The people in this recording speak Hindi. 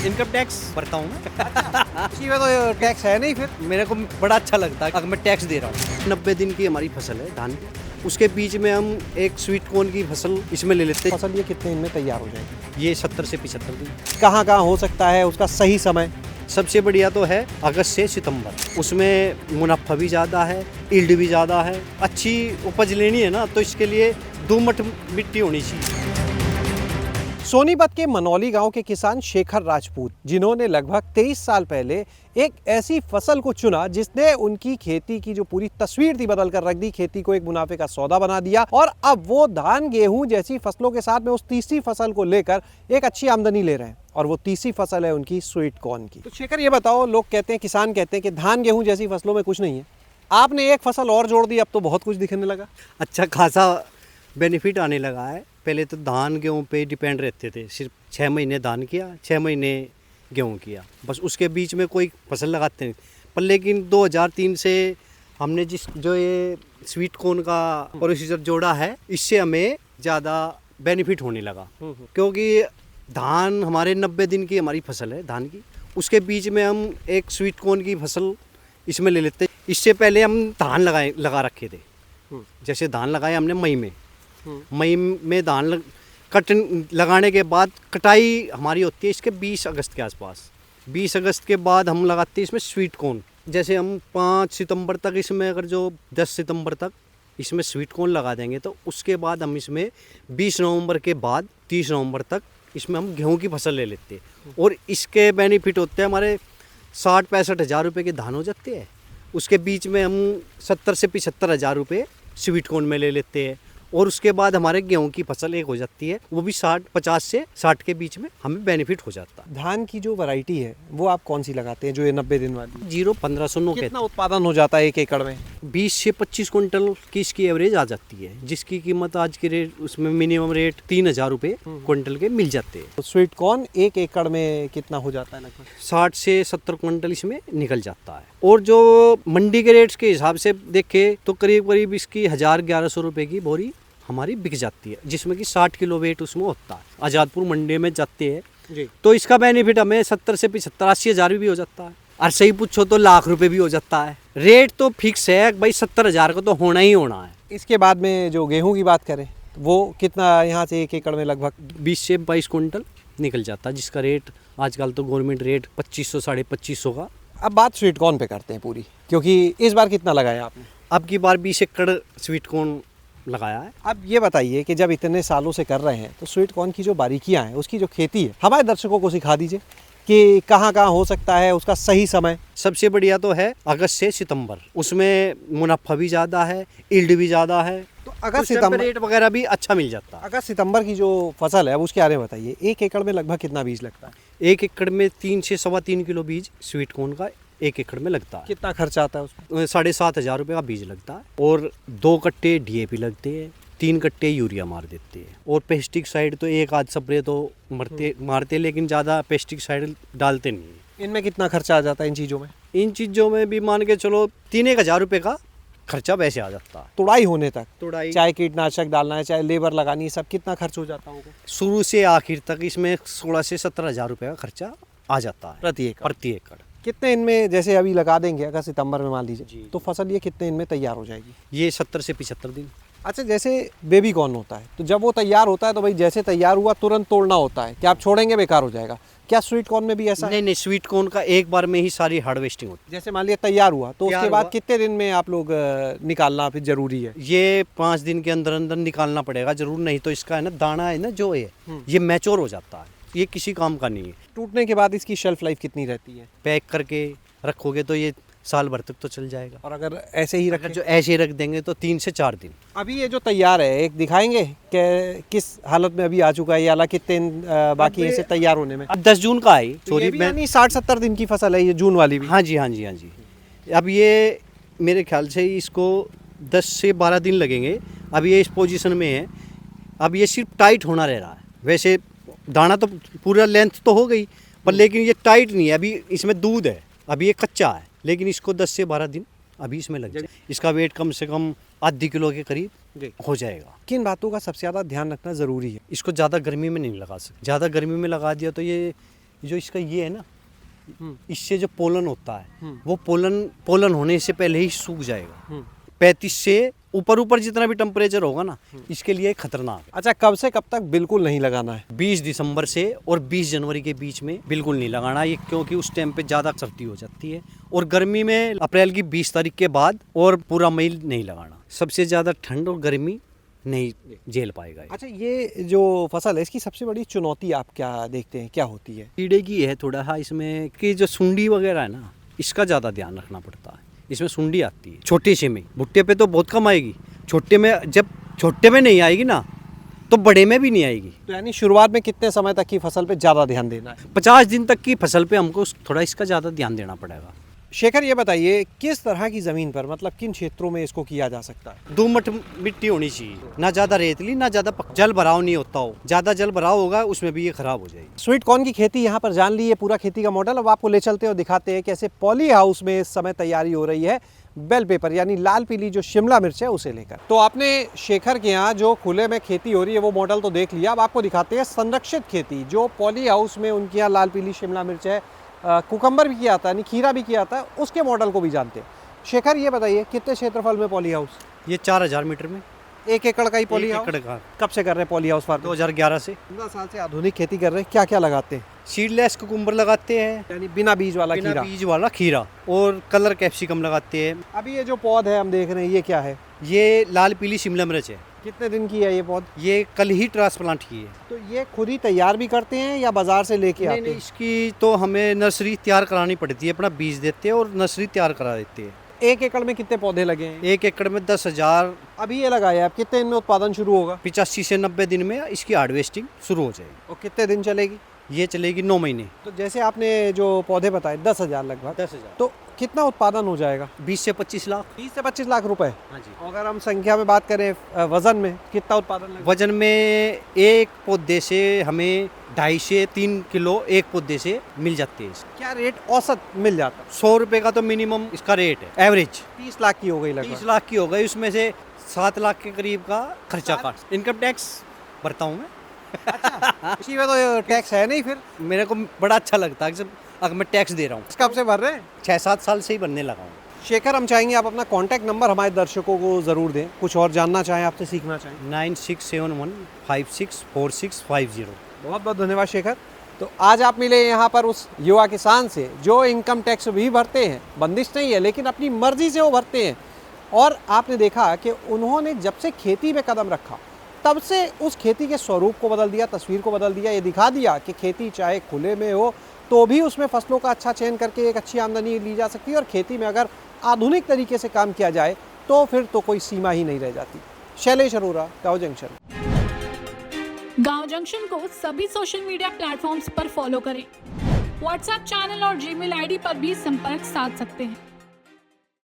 इनकम टैक्स भरता हूँ मैं। इसी में तो टैक्स है नहीं फिर। मेरे को बड़ा अच्छा लगता है अगर मैं टैक्स दे रहा हूँ। 90 दिन की हमारी फसल है धान की, उसके बीच में हम एक स्वीट कॉर्न की फसल इसमें ले लेते हैं। फसल ये कितने दिन में तैयार हो जाएगी? ये 70 से 75 दिन। कहाँ कहाँ हो सकता है उसका सही समय? सबसे बढ़िया तो है अगस्त से सितंबर, उसमें मुनाफा भी ज़्यादा है, ईल्ड भी ज़्यादा है। अच्छी उपज लेनी है ना तो इसके लिए दोमट मिट्टी होनी चाहिए। सोनीपत के मनौली गांव के किसान शेखर राजपूत, जिन्होंने लगभग 23 साल पहले एक ऐसी फसल को चुना जिसने उनकी खेती की जो पूरी तस्वीर थी बदल कर रख दी, खेती को एक मुनाफे का सौदा बना दिया और अब वो धान गेहूं जैसी फसलों के साथ में उस तीसरी फसल को लेकर एक अच्छी आमदनी ले रहे हैं और वो तीसरी फसल है उनकी स्वीट कॉर्न की। तो शेखर ये बताओ, लोग कहते हैं, किसान कहते हैं कि धान गेहूं जैसी फसलों में कुछ नहीं है, आपने एक फसल और जोड़ दी, अब तो बहुत कुछ दिखने लगा। अच्छा खासा बेनिफिट आने लगा है। पहले तो धान गेहूं पे डिपेंड रहते थे, सिर्फ 6 महीने धान किया, 6 महीने गेहूं किया, बस उसके बीच में कोई फसल लगाते नहीं। पर लेकिन 2003 से हमने जो ये स्वीट कॉर्न का प्रोसीजर जोड़ा है, इससे हमें ज़्यादा बेनिफिट होने लगा। क्योंकि धान हमारे 90 दिन की हमारी फसल है धान की, उसके बीच में हम एक स्वीट कॉर्न की फसल इसमें ले लेते। इससे पहले हम धान लगा रखे थे। जैसे धान लगाए हमने मई में धान कटन लगाने के बाद कटाई हमारी होती है इसके 20 अगस्त के आसपास। 20 अगस्त के बाद हम लगाते हैं इसमें स्वीट कॉर्न। जैसे हम 5 सितंबर तक इसमें, अगर जो 10 सितंबर तक इसमें स्वीट कॉर्न लगा देंगे तो उसके बाद हम इसमें 20 नवंबर के बाद 30 नवंबर तक इसमें हम गेहूं की फसल ले लेते हैं। और इसके बेनिफिट होते हैं हमारे 60-65 हज़ार रुपये के धान हो जाते हैं। उसके बीच में हम 70 से 75 हज़ार रुपये स्वीट कॉर्न में ले लेते हैं और उसके बाद हमारे गेहूं की फसल एक हो जाती है, वो भी 50 से 60 के बीच में हमें बेनिफिट हो जाता है। धान की जो वैरायटी है वो आप कौन सी लगाते हैं, जो ये 90 दिन वाली? 1509 कितना उत्पादन हो जाता है एक एकड़ में? 20 से 25 कुंटल की इसकी एवरेज आ जाती है, जिसकी कीमत आज के रेट उसमें मिनिमम रेट 3,000 रुपये कुंटल के मिल जाते हैं। तो स्वीट कॉर्न एक एकड़ में कितना हो जाता है? लगभग 60 से 70 कुंटल इसमें निकल जाता है। और जो मंडी के रेट्स के हिसाब से देखे तो करीब करीब इसकी 1,000-1,100 रुपये की बोरी हमारी बिक जाती है, जिसमें कि 60 किलो वेट उसमें होता है। आज़ादपुर मंडी में जाते हैं जी। तो इसका बेनिफिट हमें 70 से 75-80 हज़ार भी हो जाता है, और सही पूछो तो लाख रुपए भी हो जाता है। रेट तो फिक्स है भाई, 70 हज़ार का तो होना ही होना है। इसके बाद में जो गेहूं की बात करें वो कितना यहाँ से एक एकड़ में? लगभग 20 से 22 कुंटल निकल जाता है, जिसका रेट आजकल तो गवर्नमेंट रेट 2500 2550 का। अब बात स्वीट कॉर्न पे करते हैं पूरी, क्योंकि इस बार कितना लगाया आपने? अब की बार 20 एकड़ स्वीट कॉर्न लगाया है। अब ये बताइए कि जब इतने सालों से कर रहे हैं तो स्वीट कॉर्न की जो बारीकियां हैं, उसकी जो खेती है, हमारे दर्शकों को सिखा दीजिए कि कहाँ कहाँ हो सकता है, उसका सही समय। सबसे बढ़िया तो है अगस्त से सितंबर, उसमें मुनाफा भी ज़्यादा है, ईल्ड भी ज़्यादा है, तो अगस्त सितंबर रेट वगैरह भी अच्छा मिल जाता है। अगस्त सितंबर की जो फसल है अब उसके बारे में बताइए। एक एकड़ में लगभग कितना बीज लगता है? एक एकड़ में 3 से 3.25 किलो बीज स्वीट कॉर्न का एक एकड़ में लगता है। कितना खर्चा आता है उसमें? 7,500 रुपये का बीज लगता है और 2 कट्टे DAP लगते हैं, 3 कट्टे यूरिया मार देते हैं। और पेस्टिसाइड तो एक आध स्प्रे तो मारते, लेकिन ज़्यादा पेस्टिसाइड डालते नहीं है। इनमें कितना खर्चा आ जाता है इन चीज़ों में? इन चीज़ों में भी मान के चलो 3-1 हज़ार रुपये का खर्चा वैसे आ जाता है। तुड़ाई होने तक, तुड़ाई, चाहे कीटनाशक डालना है, चाहे लेबर लगानी है, सब कितना खर्च हो जाता होगा? शुरू से आखिर तक इसमें 16 से 17 हज़ार रुपये का खर्चा आ जाता है प्रति एकड़। कितने इनमें, जैसे अभी लगा देंगे अगर सितंबर में मान जी। लीजिए, तो फसल ये कितने इनमें तैयार हो जाएगी? ये 70 से 75 दिन। अच्छा, जैसे बेबी कॉर्न होता है तो जब वो तैयार होता है तो भाई जैसे तैयार हुआ तुरंत तोड़ना होता है, क्या आप छोड़ेंगे बेकार हो जाएगा? क्या स्वीट कॉर्न में भी ऐसा है? नहीं, स्वीट कॉर्न का एक बार में ही सारी हार्वेस्टिंग होती जैसे मान लिया तैयार हुआ तो उसके बाद हुआ। कितने दिन में आप लोग निकालना फिर जरूरी है? है। ये 5 दिन के अंदर अंदर निकालना पड़ेगा जरूर, नहीं तो इसका है ना दाना है ना जो है ये मैच्योर हो जाता है, ये किसी काम का नहीं है। टूटने के बाद इसकी शेल्फ लाइफ कितनी रहती है? पैक करके रखोगे तो ये साल भर तक तो चल जाएगा, और अगर ऐसे ही अगर जो ऐसे ही रख देंगे तो 3 से 4 दिन। अभी ये जो तैयार है, एक दिखाएंगे कि किस हालत में अभी आ चुका है, या कितने बाकी है इसे तैयार होने में? अब 10 जून का आई, तो ये भी यानी 60-70 दिन की फसल है ये जून वाली भी? हाँ जी। अब ये मेरे ख्याल से इसको 10 से 12 दिन लगेंगे। अब ये इस पोजीशन में है, अब ये सिर्फ टाइट होना रह रहा है। वैसे दाना तो पूरा लेंथ तो हो गई, पर लेकिन ये टाइट नहीं है, अभी इसमें दूध है, अभी ये कच्चा है, लेकिन इसको 10 से 12 दिन अभी इसमें लग जाए। इसका वेट कम से कम आधी किलो के करीब हो जाएगा। किन बातों का सबसे ज़्यादा ध्यान रखना ज़रूरी है? इसको ज़्यादा गर्मी में नहीं लगा सकते, ज़्यादा गर्मी में लगा दिया तो ये जो इसका ये है ना, इससे जो पोलन होता है वो पोलन होने से पहले ही सूख जाएगा। 35 से ऊपर जितना भी टेम्परेचर होगा ना, इसके लिए खतरनाक है। अच्छा, कब से कब तक बिल्कुल नहीं लगाना है? 20 दिसंबर से और 20 जनवरी के बीच में बिल्कुल नहीं लगाना ये, क्योंकि उस टाइम पे ज़्यादा सर्दी हो जाती है। और गर्मी में अप्रैल की 20 तारीख के बाद और पूरा मई नहीं लगाना। सबसे ज़्यादा ठंड और गर्मी नहीं झेल पाएगा ये। अच्छा, ये जो फसल है इसकी सबसे बड़ी चुनौती आप क्या देखते हैं, क्या होती है? कीड़े की है थोड़ा सा इसमें कि जो सुंडी वगैरह है ना, इसका ज़्यादा ध्यान रखना पड़ता है। इसमें सुंडी आती है छोटे से में, भुट्टे पे तो बहुत कम आएगी, छोटे में जब छोटे में नहीं आएगी ना तो बड़े में भी नहीं आएगी। तो यानी शुरुआत में कितने समय तक की फसल पे ज़्यादा ध्यान देना है? 50 दिन तक की फसल पे हमको थोड़ा इसका ज़्यादा ध्यान देना पड़ेगा। शेखर, ये बताइए किस तरह की ज़मीन पर, मतलब किन क्षेत्रों में इसको किया जा सकता है? दोमट मिट्टी होनी चाहिए, ना ज़्यादा रेतली ना ज़्यादा जल भराव नहीं होता हो। ज़्यादा जल भराव होगा उसमें भी ये खराब हो जाएगी। स्वीट कॉर्न की खेती यहाँ पर जान ली है, पूरा खेती का मॉडल। अब आपको ले चलते हैं और दिखाते हैं कैसे पॉली हाउस में इस समय तैयारी हो रही है बेल पेपर यानी लाल पीली जो शिमला मिर्च है उसे लेकर। तो आपने शेखर के यहाँ जो खुले में खेती हो रही है वो मॉडल तो देख लिया। अब आपको दिखाते हैं संरक्षित खेती, जो पॉली हाउस में उनके यहाँ लाल पीली शिमला मिर्च है, कुकम्बर भी किया आता है, यानी खीरा भी किया आता है, उसके मॉडल को भी जानते हैं। शेखर, ये बताइए कितने क्षेत्रफल में पॉली हाउस? ये 4000 मीटर में 1 एकड़ का ही पॉली हाउस? एकड़ का। कब से कर रहे हैं पॉली हाउस फार्मिंग? 2011 से 15 साल से आधुनिक खेती कर रहे हैं। क्या क्या लगाते हैं? सीडलेस कुकुम्बर लगाते हैं, यानी बिना बीज वाला बिना खीरा? बीज वाला खीरा, और कलर कैप्सिकम लगाते हैं। अभी ये जो पौध है हम देख रहे हैं ये क्या है? ये लाल पीली शिमला मिर्च है। कितने दिन की है ये पौध? ये कल ही ट्रांसप्लांट की है। तो ये खुद ही तैयार भी करते हैं या बाजार से लेके नहीं आते नहीं, हैं? इसकी तो हमें नर्सरी तैयार करानी पड़ती है, अपना बीज देते हैं और नर्सरी तैयार करा देते हैं। 1 एकड़ में कितने पौधे लगे हैं? 1 एकड़ में 10,000। अभी ये लगाया है, अब कितने दिन में उत्पादन शुरू होगा? 85 से 90 दिन में इसकी हार्वेस्टिंग शुरू हो जाएगी। और कितने दिन चलेगी? ये चलेगी 9 महीने। तो जैसे आपने जो पौधे बताए 10,000 लगभग, 10,000 तो कितना उत्पादन हो जाएगा? 20 से 25 लाख। 20 से 25 लाख रुपए। हाँ जी। अगर हम संख्या में बात करें वजन में, कितना उत्पादन लगेगा? वजन में एक पौधे से हमें 2.5 से 3 किलो एक पौधे से मिल जाते हैं। क्या रेट औसत मिल जाता है? 100 रुपए का तो मिनिमम इसका रेट है, एवरेज। 30 लाख की हो गई 30 लगभग। लाख की हो गई, उसमें से 7 लाख के करीब का खर्चा काट। इनकम टैक्स भरता हूँ मैं। इसी में तो टैक्स है नहीं फिर? मेरे को बड़ा अच्छा लगता है कि अगर मैं टैक्स दे रहा हूँ। कब से भर रहे हैं? 6-7 साल से ही बनने लगा हूँ। शेखर, हम चाहेंगे आप अपना कॉन्टैक्ट नंबर हमारे दर्शकों को ज़रूर दें, कुछ और जानना चाहें आपसे, सीखना चाहें। 9671564650। बहुत बहुत धन्यवाद शेखर। तो आज आप मिले यहाँ पर उस युवा किसान से जो इनकम टैक्स भी भरते हैं, बंदिश नहीं है लेकिन अपनी मर्जी से वो भरते हैं। और आपने देखा कि उन्होंने जब से खेती में कदम रखा तब से उस खेती के स्वरूप को बदल दिया, तस्वीर को बदल दिया। ये दिखा दिया कि खेती चाहे खुले में हो तो भी उसमें फसलों का अच्छा चयन करके एक अच्छी आमदनी ली जा सकती है, और खेती में अगर आधुनिक तरीके से काम किया जाए तो फिर तो कोई सीमा ही नहीं रह जाती। शैलेश अरोरा, गाँव जंक्शन। गांव जंक्शन को सभी सोशल मीडिया प्लेटफॉर्म्स पर फॉलो करें। व्हाट्सएप चैनल और जीमेल आईडी पर भी संपर्क साध सकते हैं।